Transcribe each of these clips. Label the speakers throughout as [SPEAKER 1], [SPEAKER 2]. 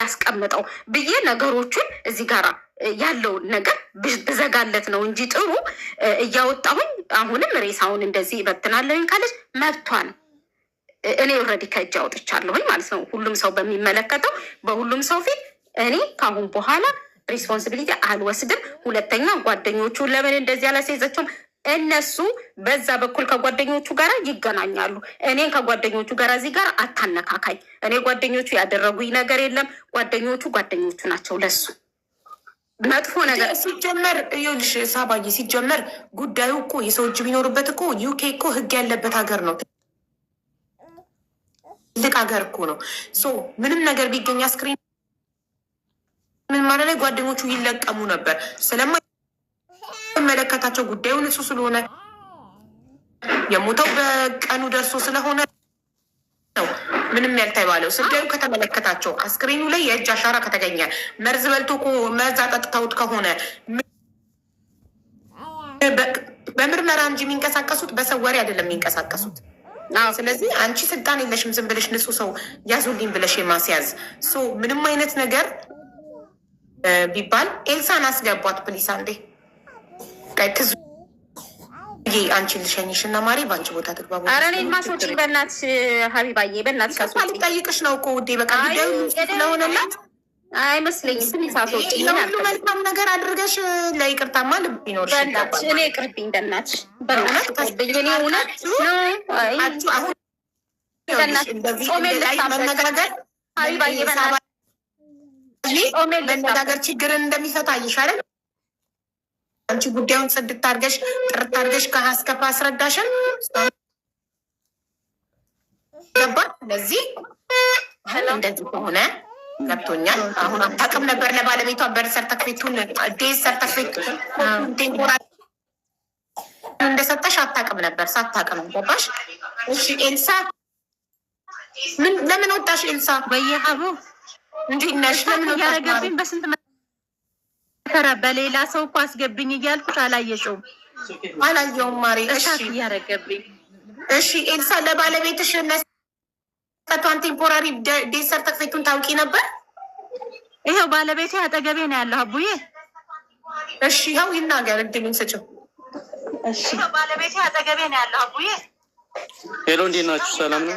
[SPEAKER 1] ያስቀምጠው ብዬ ነገሮቹን እዚህ ጋር ያለውን ነገር ብዘጋለት ነው እንጂ ጥሩ እያወጣሁኝ አሁንም ሬሳውን እንደዚህ እበትናለሁኝ ካለች መብቷ ነው። እኔ ኦልሬዲ ከእጅ አውጥቻለሁኝ ማለት ነው። ሁሉም ሰው በሚመለከተው በሁሉም ሰው ፊት እኔ ከአሁን በኋላ ሪስፖንሲቢሊቲ አልወስድም። ሁለተኛ ጓደኞቹ ለምን እንደዚህ አላስይዘቸውም? እነሱ በዛ በኩል ከጓደኞቹ ጋር ይገናኛሉ። እኔን ከጓደኞቹ ጋር እዚህ ጋር አታነካካኝ። እኔ ጓደኞቹ ያደረጉኝ ነገር የለም። ጓደኞቹ ናቸው ለሱ መጥፎ ነገር
[SPEAKER 2] ሲጀመር። ይኸውልሽ ሳባዬ፣ ሲጀመር ጉዳዩ እኮ የሰው እጅ ቢኖርበት እኮ ዩኬ እኮ ህግ ያለበት ሀገር ነው። ትልቅ ሀገር እኮ ነው። ምንም ነገር ቢገኝ አስክሬን ምን ማለት ላይ ጓደኞቹ ይለቀሙ ነበር። ስለማይመለከታቸው ጉዳዩን እሱ ስለሆነ የሞተው በቀኑ ደርሶ ስለሆነ ነው ምንም ያልተባለው። ጉዳዩ ከተመለከታቸው አስክሬኑ ላይ የእጅ አሻራ ከተገኘ መርዝ በልቶ መርዝ አጠጥተውት ከሆነ በምርመራ እንጂ የሚንቀሳቀሱት በሰው ወሬ አይደለም የሚንቀሳቀሱት። ስለዚህ አንቺ ስልጣን የለሽም ዝም ብለሽ ንጹህ ሰው ያዙልኝ ብለሽ የማስያዝ ምንም አይነት ነገር ቢባል ኤልሳን አስገቧት ፕሊስ። አንዴ ትዙ አንቺ ልሸኝሽ እና ማሪ በአንቺ ቦታ ትግባቡ።
[SPEAKER 1] ኧረ እኔን ማስወጪ በእናትሽ ሀቢባዬ፣ በእናትሽ
[SPEAKER 2] ልጠይቅሽ ነው እኮ ውዴ። በቃ ጉዳዩ ስለሆነላት
[SPEAKER 1] አይመስለኝም። ትንሽ አስወጪ።
[SPEAKER 2] ሁሉ መልካም ነገር አድርገሽ ለይቅርታማ ልብ ይኖርሽ።
[SPEAKER 1] በእናትሽ እኔ ቅርብኝ፣ በእናትሽ በእውነት ቅርብኝ። እኔ እውነት
[SPEAKER 2] አሁን መነጋገር
[SPEAKER 1] ሀቢባዬ በእናትሽ
[SPEAKER 2] መነጋገር ችግርን እንደሚፈታ ይሻላል። አንቺ ጉዳዩን ጽድት አድርገሽ ጥርት አድርገሽ ከሀስከፋ አስረዳሽን ገባ። ስለዚህ እንደዚህ ከሆነ ገብቶኛል። አሁን አታውቅም ነበር ለባለቤቷ በር ሰርተክፌቱን ዴዝ ሰርተክፌት ቴምፖራሪ እንደሰጠሽ አታውቅም ነበር። ሳታውቅም ገባሽ። እሺ ኤልሳ ለምን ወጣሽ? ኤልሳ
[SPEAKER 1] በየሀቡ
[SPEAKER 2] እንዴት ነሽ? ለምን
[SPEAKER 1] ያረገብኝ በስንት መከራ በሌላ ሰው እኮ አስገብኝ እያልኩት አላየሽውም?
[SPEAKER 2] አላየውም ማሪ። እሺ
[SPEAKER 1] ያረገብኝ።
[SPEAKER 2] እሺ ኤልሳ ለባለቤትሽ መስጠቷን ቴምፖራሪ ዴዝ ሰርተክፌቱን ታውቂ ነበር?
[SPEAKER 1] ይኸው ባለቤቴ አጠገቤ ነው ያለው። አቡዬ
[SPEAKER 2] እሺ ይኸው ይናገር፣ እድሉን ስጭው።
[SPEAKER 1] እሺ ባለቤቴ አጠገቤ ነው ያለው። አቡዬ
[SPEAKER 3] ሄሎ፣ እንዴት ናችሁ? ሰላም ነው?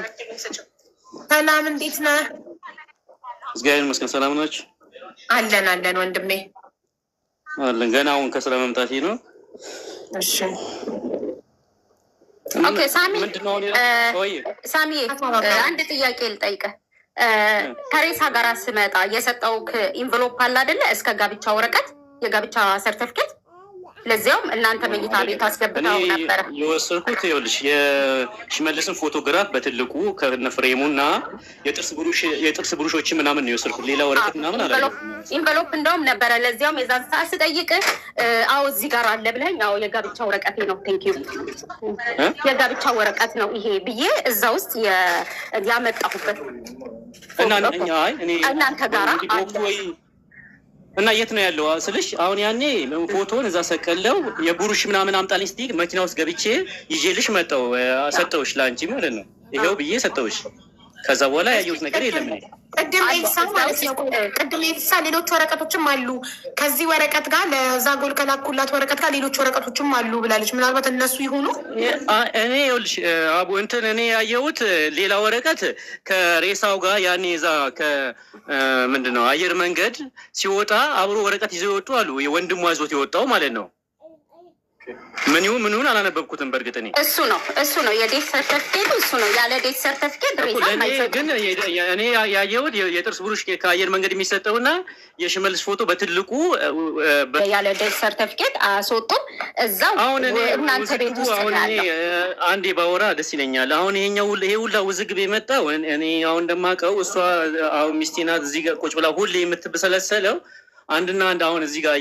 [SPEAKER 2] ሰላም፣ እንዴት ነህ?
[SPEAKER 3] እግዚአብሔር ይመስገን። ሰላም ናችሁ?
[SPEAKER 2] አለን ወንድሜ
[SPEAKER 3] አለን። ገና አሁን ከስራ መምጣቴ ነው።
[SPEAKER 2] እሺ
[SPEAKER 1] ኦኬ። ሳሚ አንድ ጥያቄ ልጠይቅህ። ከሬሳ ጋር ስመጣ የሰጠውክ ኢንቨሎፕ አለ አይደለ? እስከ ጋብቻ ወረቀት፣ የጋብቻ ሰርተፍኬት፣ ለዚያውም እናንተ መኝታ ቤት አስገብተው ነበረ
[SPEAKER 3] የወሰድኩት። ይኸውልሽ የሽመልስን ፎቶግራፍ በትልቁ ከነፍሬሙ እና የጥርስ ብሩሾችን ምናምን ነው የወሰድኩት። ሌላ ወረቀት ምናምን አላ
[SPEAKER 1] ኢንቨሎፕ እንደውም ነበረ። ለዚያውም የዛን ሰዓት ስጠይቅህ አዎ እዚህ ጋር አለ ብለኝ፣ አዎ የጋብቻ ወረቀቴ ነው ቴንኪዩ የጋብቻ ወረቀት ነው ይሄ ብዬ እዛ ውስጥ ያመጣሁበት እናንተ ጋራ
[SPEAKER 3] እና የት ነው ያለው ስልሽ፣ አሁን ያኔ ፎቶን እዛ ሰቀለው የቡሩሽ ምናምን አምጣልኝ ስትይ መኪና ውስጥ ገብቼ ይዤልሽ መጣሁ። ሰጠውሽ ለአንቺ ማለት ነው። ይኸው ብዬ ሰጠውሽ። ከዛ በኋላ ያየሁት ነገር የለም።
[SPEAKER 2] ቅድም ኤልሳ ማለት ነው። ቅድም ኤልሳ ሌሎች ወረቀቶችም አሉ ከዚህ ወረቀት ጋር ለዛጎል ከላኩላት ወረቀት ጋር ሌሎች ወረቀቶችም አሉ ብላለች። ምናልባት እነሱ ይሆኑ።
[SPEAKER 3] እኔ ይኸውልሽ አቡ እንትን እኔ ያየሁት ሌላ ወረቀት ከሬሳው ጋር ያኔ እዛ ምንድን ነው አየር መንገድ ሲወጣ አብሮ ወረቀት ይዘው ይወጡ አሉ። ወንድሙ ይዞት የወጣው ማለት ነው። ምን ይሁን አላነበብኩትም። በእርግጥ
[SPEAKER 1] እሱ ነው የዴት ሰርተፍኬት እሱ ነው። ያለ ዴት ሰርተፍኬት
[SPEAKER 3] ግን እኔ ያየሁት የጥርስ ብሩሽ ከአየር መንገድ የሚሰጠውና የሽመልስ ፎቶ በትልቁ
[SPEAKER 1] ያለ ዴት ሰርተፍኬት አያስወጡም። እዛው
[SPEAKER 3] አሁን
[SPEAKER 1] እናንተ ቤት ውስጥ ያለው
[SPEAKER 3] አንዴ ባወራ ደስ ይለኛል። አሁን ይሄ ሁላ ውዝግብ የመጣው እኔ አሁን እንደማውቀው እሷ አሁን ሚስቴ ናት እዚህ ጋር ቁጭ ብላ ሁሌ የምትበሰለሰለው አንድና አንድ አሁን እዚህ ጋር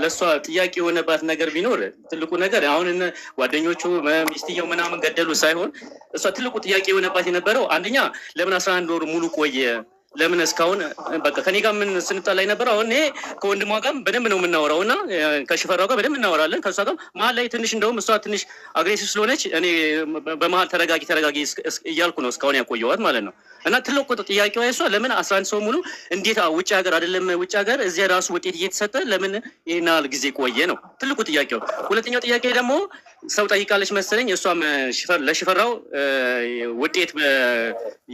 [SPEAKER 3] ለእሷ ጥያቄ የሆነባት ነገር ቢኖር ትልቁ ነገር አሁን ጓደኞቹ ሚስትየው ምናምን ገደሉ ሳይሆን እሷ ትልቁ ጥያቄ የሆነባት የነበረው አንደኛ ለምን 11 ወር ሙሉ ቆየ ለምን እስካሁን በቃ ከኔ ጋር ምን ስንጣላይ ነበር። አሁን እኔ ከወንድሟ ጋር በደንብ ነው የምናወራው እና ከሽፈራው ጋር በደንብ እናወራለን። ከእሷ ጋር መሀል ላይ ትንሽ እንደውም እሷ ትንሽ አግሬሲቭ ስለሆነች እኔ በመሀል ተረጋጊ እያልኩ ነው እስካሁን ያቆየዋት ማለት ነው። እና ትልቁ ጥያቄዋ እሷ ለምን 11 ሰው ሙሉ እንዴት ውጭ ሀገር አይደለም ውጭ ሀገር እዚያ ራሱ ውጤት እየተሰጠ ለምን ይሄን ያህል ጊዜ ቆየ ነው ትልቁ ጥያቄው። ሁለተኛው ጥያቄ ደግሞ ሰው ጠይቃለች መሰለኝ እሷም ለሽፈራው ውጤት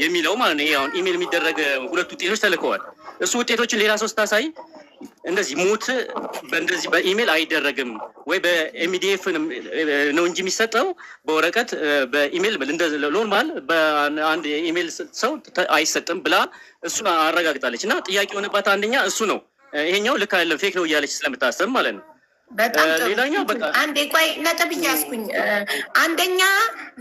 [SPEAKER 3] የሚለው ማለት ነው። አሁን ኢሜል የሚደረግ 2 ውጤቶች ተልከዋል። እሱ ውጤቶችን ሌላ ሰው ስታሳይ እንደዚህ ሞት በእንደዚህ በኢሜል አይደረግም ወይ በኤምዲኤፍ ነው እንጂ የሚሰጠው በወረቀት በኢሜል ኖርማል በአንድ ኢሜል ሰው አይሰጥም ብላ እሱን አረጋግጣለች። እና ጥያቄ የሆነባት አንደኛ እሱ ነው። ይሄኛው ልክ አይደለም ፌክ ነው እያለች ስለምታሰብ ማለት ነው።
[SPEAKER 2] በጣም ሌላኛው በቃ አንዴ ቆይ ነጥብ እያስኩኝ አንደኛ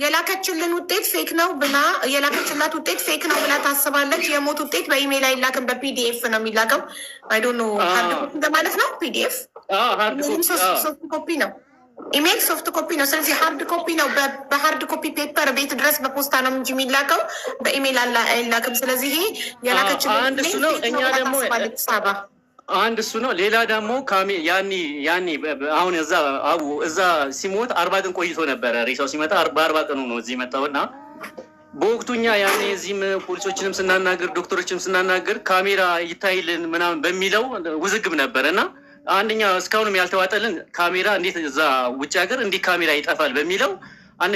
[SPEAKER 2] የላከችልን ውጤት ፌክ ነው ብላ የላከችላት ውጤት ፌክ ነው ብላ ታስባለች። የሞት ውጤት በኢሜል አይላክም በፒዲኤፍ ነው የሚላከው። አይ ዶንት ኖ ሃርድ ኮፒ እንደማለት ነው። ፒዲኤፍ ሶፍት ኮፒ ነው። ኢሜል ሶፍት ኮፒ ነው። ስለዚህ ሃርድ ኮፒ ነው። በሃርድ ኮፒ ፔፐር ቤት ድረስ በፖስታ ነው እንጂ የሚላከው በኢሜል አይላክም። ስለዚህ የላከችልን
[SPEAKER 3] አንድ እሱ ነው። እኛ ደግሞ አንድ እሱ ነው። ሌላ ደግሞ ያኔ አሁን እዛ ሲሞት 40 ቀን ቆይቶ ነበረ። ሬሳው ሲመጣ 40 ቀኑ ነው እዚህ መጣው እና በወቅቱ እኛ ያኔ እዚህም ፖሊሶችንም ስናናገር ዶክተሮችንም ስናናገር ካሜራ ይታይልን ምናምን በሚለው ውዝግብ ነበረ እና አንደኛ እስካሁንም ያልተዋጠልን ካሜራ እንዴት እዛ ውጭ ሀገር እንዴት ካሜራ ይጠፋል በሚለው አንዴ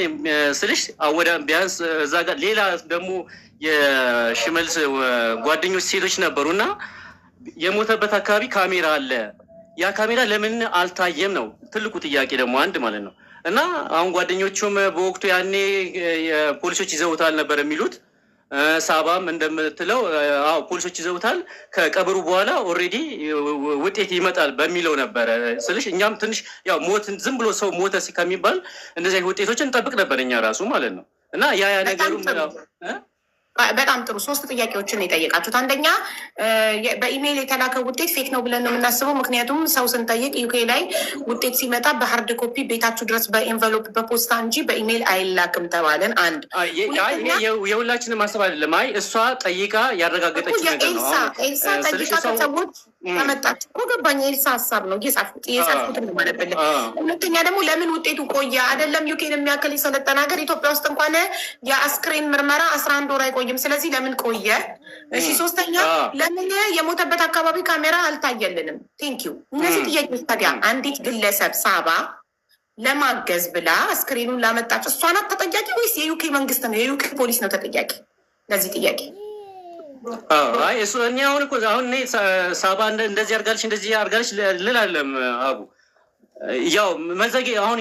[SPEAKER 3] ስልሽ ወደ ቢያንስ እዛ ጋር ሌላ ደግሞ የሽመልስ ጓደኞች ሴቶች ነበሩና የሞተበት አካባቢ ካሜራ አለ። ያ ካሜራ ለምን አልታየም ነው ትልቁ ጥያቄ ደግሞ አንድ ማለት ነው። እና አሁን ጓደኞቹም በወቅቱ ያኔ ፖሊሶች ይዘውታል ነበር የሚሉት። ሳባም እንደምትለው አዎ ፖሊሶች ይዘውታል ከቀብሩ በኋላ ኦልሬዲ ውጤት ይመጣል በሚለው ነበረ ስልሽ እኛም ትንሽ ያው ሞት ዝም ብሎ ሰው ሞተ ከሚባል እንደዚህ ውጤቶችን እንጠብቅ ነበር እኛ ራሱ ማለት ነው። እና ያ ነገሩም
[SPEAKER 2] በጣም ጥሩ 3 ጥያቄዎችን የጠየቃችሁት። አንደኛ በኢሜይል የተላከው ውጤት ፌክ ነው ብለን ነው የምናስበው። ምክንያቱም ሰው ስንጠይቅ ዩኬ ላይ ውጤት ሲመጣ በሀርድ ኮፒ ቤታችሁ ድረስ በኤንቨሎፕ በፖስታ እንጂ በኢሜይል አይላክም ተባለን። አንድ
[SPEAKER 3] የሁላችንም ማሰብ አይደለም። አይ እሷ ጠይቃ ያረጋገጠች ነገር ነው።
[SPEAKER 2] ኤልሳ ጠይቃ ከሰዎች ያመጣች እኮ ገባኝ። ኤልሳ ሀሳብ ነው እየጻፍኩት ማለብልን። ሁለተኛ ደግሞ ለምን ውጤቱ ቆየ? አይደለም ዩኬን የሚያክል የሰለጠነ ሀገር ኢትዮጵያ ውስጥ እንኳን የአስክሬን ምርመራ 11 ወር አይቆይም። ስለዚህ ለምን ቆየ? እሺ ሶስተኛ ለምን የሞተበት አካባቢ ካሜራ አልታየልንም? ቴንኪዩ። እነዚህ ጥያቄዎች ታዲያ አንዲት ግለሰብ ሳባ ለማገዝ ብላ አስክሬኑን ላመጣች እሷ ናት ተጠያቂ ወይስ የዩኬ መንግስት ነው የዩኬ ፖሊስ ነው ተጠያቂ ለዚህ ጥያቄ?
[SPEAKER 3] አይ እሱ እኔ አሁን እኮ አሁን እኔ ሳባ እንደዚህ አርጋለች ልል አለም አቡ ያው አሁን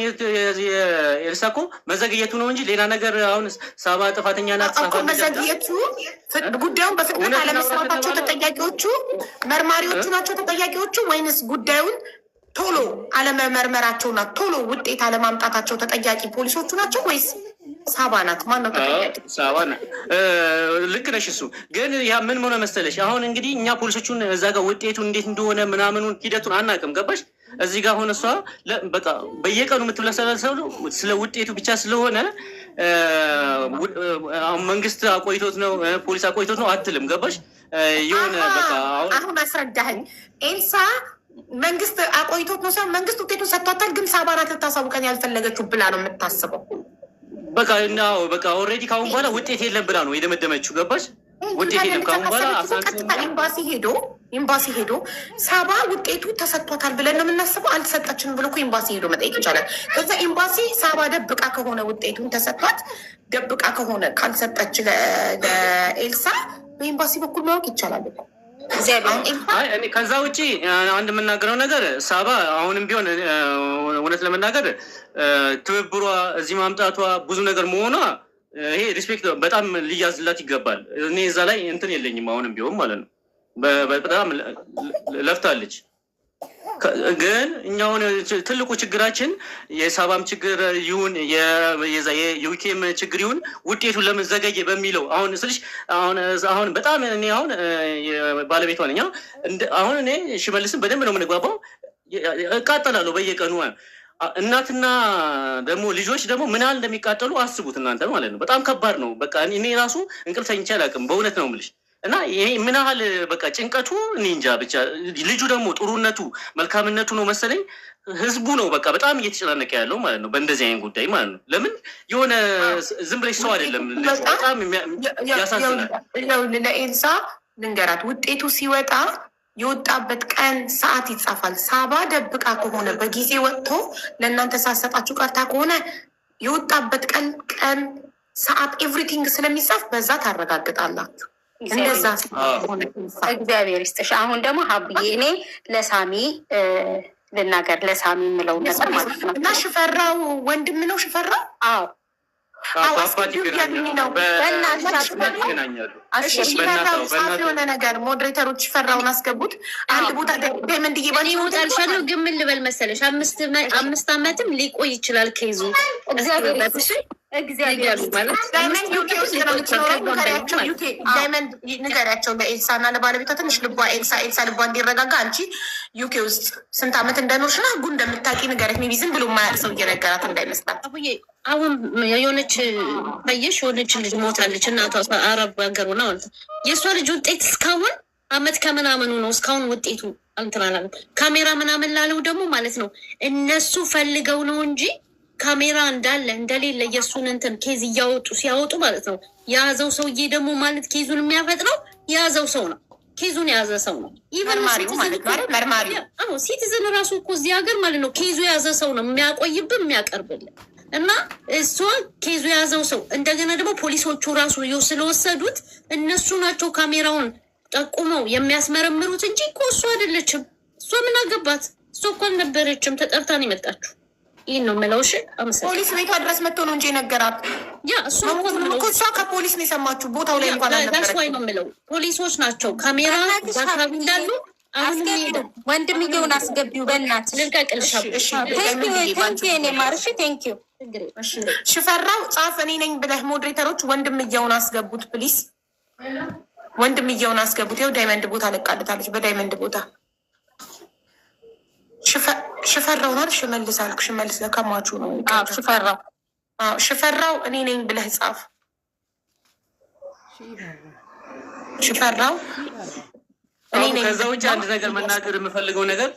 [SPEAKER 3] ኤልሳ እኮ መዘግየቱ ነው እንጂ ሌላ ነገር አሁን ሳባ ጥፋተኛ ናት
[SPEAKER 2] እኮ መዘግየቱ ጉዳዩን በፍጥነት አለመስራታቸው ተጠያቂዎቹ መርማሪዎቹ ናቸው ተጠያቂዎቹ ወይንስ ጉዳዩን ቶሎ አለመመርመራቸውና ቶሎ ውጤት አለማምጣታቸው ተጠያቂ ፖሊሶቹ ናቸው ወይስ ሳባ ናት? ማነው ተጠያቂ?
[SPEAKER 3] ሳባ ናት። ልክ ነሽ። እሱ ግን ያ ምን ሆነ መሰለሽ አሁን እንግዲህ እኛ ፖሊሶቹን እዛ ጋር ውጤቱ እንዴት እንደሆነ ምናምኑን ሂደቱን አናውቅም። ገባሽ? እዚህ ጋር ሆነ እሷ በቃ በየቀኑ የምትብለሰለሰው ስለ ውጤቱ ብቻ ስለሆነ መንግስት አቆይቶት ነው ፖሊስ አቆይቶት ነው አትልም። ገባሽ? የሆነ በቃ
[SPEAKER 2] አሁን አስረዳኸኝ ኤልሳ። መንግስት አቆይቶት ነው ሳይሆን መንግስት ውጤቱን ሰጥቷታል፣ ግን ሳባ ናት ልታሳውቀን ያልፈለገችው ብላ ነው የምታስበው።
[SPEAKER 3] በቃ እናው በቃ ኦልሬዲ ካሁን በኋላ ውጤት የለም ብላ ነው የደመደመችው። ገባሽ? ውጤት የለም ካሁን በኋላ
[SPEAKER 2] ቀጥታ ኤምባሲ ሄዶ ሳባ ውጤቱ ተሰጥቷታል ብለን ነው የምናስበው አልተሰጠችንም ብሎ እኮ ኤምባሲ ሄዶ መጠየቅ ይቻላል። ከዛ ኤምባሲ ሳባ ደብቃ ከሆነ ውጤቱን ተሰጥቷት ደብቃ ከሆነ ካልሰጠች ለኤልሳ በኤምባሲ በኩል ማወቅ ይቻላል።
[SPEAKER 3] ከዛ ውጭ አንድ የምናገረው ነገር ሳባ አሁንም ቢሆን እውነት ለመናገር ትብብሯ እዚህ ማምጣቷ ብዙ ነገር መሆኗ ይሄ ሪስፔክት በጣም ሊያዝላት ይገባል። እኔ እዛ ላይ እንትን የለኝም አሁንም ቢሆን ማለት ነው። በጣም ለፍታለች። ግን እኛውን ትልቁ ችግራችን የሳባም ችግር ይሁን የዩኬም ችግር ይሁን ውጤቱ ለምን ዘገየ በሚለው አሁን ስልሽ አሁን በጣም እኔ አሁን ባለቤቷ ነኝ። አሁን እኔ ሽመልስን በደንብ ነው የምንግባባው። እቃጠላለሁ በየቀኑ። እናትና ደግሞ ልጆች ደግሞ ምን ያህል እንደሚቃጠሉ አስቡት እናንተ ማለት ነው። በጣም ከባድ ነው። በቃ እኔ ራሱ እንቅልፍ ተኝቼ አላውቅም። በእውነት ነው የምልሽ። እና ይሄ ምን ያህል በቃ ጭንቀቱ እኔ እንጃ። ብቻ ልጁ ደግሞ ጥሩነቱ መልካምነቱ ነው መሰለኝ ህዝቡ ነው በቃ በጣም እየተጨናነቀ ያለው ማለት ነው በእንደዚህ አይነት ጉዳይ ማለት ነው። ለምን የሆነ ዝም ብለሽ ሰው አይደለም በጣም ያሳዝናል።
[SPEAKER 2] ለኤልሳ ልንገራት ውጤቱ ሲወጣ የወጣበት ቀን ሰዓት ይጻፋል። ሳባ ደብቃ ከሆነ በጊዜ ወጥቶ ለእናንተ ሳሰጣችሁ ቀርታ ከሆነ የወጣበት ቀን ሰዓት ኤቭሪቲንግ ስለሚጻፍ በዛ ታረጋግጣላችሁ። እንደዛ
[SPEAKER 1] እግዚአብሔር ይስጥሽ። አሁን ደግሞ ሀብዬ እኔ ለሳሚ ልናገር ለሳሚ የምለው ነገር ማለት ነው
[SPEAKER 2] እና ሽፈራው ወንድም ነው ሽፈራው። አዎ የሆነ ነገር ሞዴሬተሮች ሽፈራውን አስገቡት። አንድ ቦታ ዳይመንድ
[SPEAKER 4] እየባልሻለሁ ግን ምን ልበል መሰለሽ 5 ዓመትም ሊቆይ ይችላል ከይዙ እግዚአብሔር
[SPEAKER 2] ዳይመንድ ንገሪያቸው ለኤልሳ እና ለባለቤቷ ትንሽ ልቧ ኤልሳ ልቧ እንዲረጋጋ። አንቺ ዩኬ ውስጥ ስንት ዓመት እንደኖርሽ እና ህጉ እንደምታውቂ ንገረት። ሜይ ቢ ዝም ብሎ የማያውቅ ሰው እየነገራት እንዳይመስላት።
[SPEAKER 4] አሁን የሆነች በየሽ የሆነች ልጅ ሞታለች። እናቷ አረብ ሀገር ሆና ማለት ነው። የእሷ ልጅ ውጤት እስካሁን አመት ከምናምኑ ነው። እስካሁን ውጤቱ አልተናላለም። ካሜራ ምናምን ላለው ደግሞ ማለት ነው እነሱ ፈልገው ነው እንጂ ካሜራ እንዳለ እንደሌለ የእሱን እንትን ኬዝ እያወጡ ሲያወጡ ማለት ነው። የያዘው ሰውዬ ደግሞ ማለት ኬዙን የሚያፈጥነው የያዘው ሰው ነው። ኬዙን የያዘ ሰው ነው። ሲቲዝን ራሱ እኮ እዚህ ሀገር ማለት ነው ኬዙ የያዘ ሰው ነው የሚያቆይብን የሚያቀርብልን እና እሷ ኬዙ የያዘው ሰው እንደገና ደግሞ ፖሊሶቹ ራሱ ስለወሰዱት እነሱ ናቸው ካሜራውን ጠቁመው የሚያስመረምሩት እንጂ እኮ እሱ አይደለችም። እሷ ምን አገባት? እሷ እኮ አልነበረችም። ተጠርታን የመጣችሁ ይህን ነው የምለው። እሺ
[SPEAKER 2] ፖሊስ ቤቷ ድረስ መጥቶ ነው እንጂ ነገራት።
[SPEAKER 4] እሷ
[SPEAKER 2] ከፖሊስ ነው የሰማችሁ። ቦታው ላይ እንኳን
[SPEAKER 4] አልነበረችም ነው የምለው። ፖሊሶች ናቸው ካሜራ በአካባቢ እንዳሉ።
[SPEAKER 1] ወንድምየውን አስገቢው በእናትሽ ልልቀቅልሻ። ቴንኪው
[SPEAKER 2] ሽፈራው ጻፍ እኔ ነኝ ብለህ ሞዴሬተሮች ወንድምየውን አስገቡት ፕሊስ። ወንድምየውን አስገቡት። ይኸው ዳይመንድ ቦታ ለቃለታለች። በዳይመንድ ቦታ ሽፈራው ናት። ሽመልስ አልኩ። ሽመልስ ለከማቹ ነው። ሽፈራው እኔ ነኝ ብለህ ጻፍ። ሽፈራው እኔ ነኝ።
[SPEAKER 3] ከዛ ውጭ አንድ ነገር መናገር የምፈልገው ነገር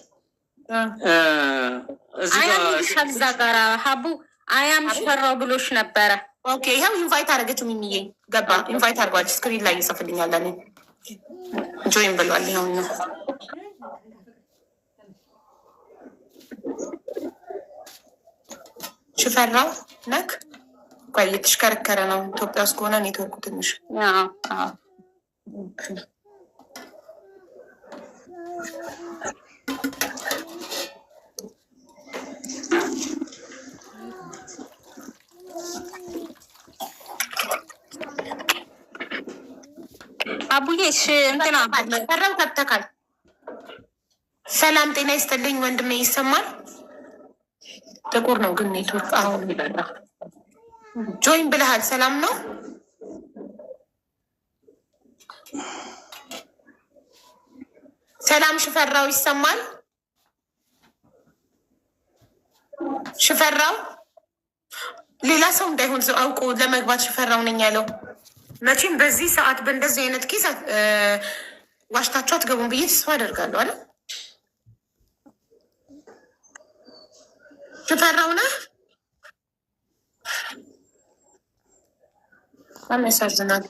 [SPEAKER 1] እዛ ጋር ሀቡ አያም ሽፈራው ብሎሽ ነበረ።
[SPEAKER 2] ኦኬ ይኸው ኢንቫይት አደረገችው። ሚሚዬ ገባ። ኢንቫይት አድርጓለች። ስክሪን ላይ ይጽፍልኛል። እኔ ጆይን ብሏል። ይኸው ነው ሽፈራው ነክ ቆይ እየተሽከረከረ ነው። ኢትዮጵያ ውስጥ ከሆነ ኔትወርኩ ትንሽ
[SPEAKER 1] አቡዬሽ እንትና
[SPEAKER 2] ፈራው ተተካል። ሰላም ጤና ይስጥልኝ ወንድሜ። ይሰማል? ጥቁር ነው ግን ኔትወርክ አሁን ይበራ። ጆይን ብለሃል። ሰላም ነው? ሰላም ሽፈራው ይሰማል? ሽፈራው ሌላ ሰው እንዳይሆን ሰው አውቆ ለመግባት ሽፈራው ነኝ ያለው። መቼም በዚህ ሰዓት በእንደዚህ አይነት ኬስ ዋሽታችሁ አትገቡም ብዬ ተስፋ አደርጋለሁ። አይደል ሽፈራው ነህ? በጣም ያሳዝናል።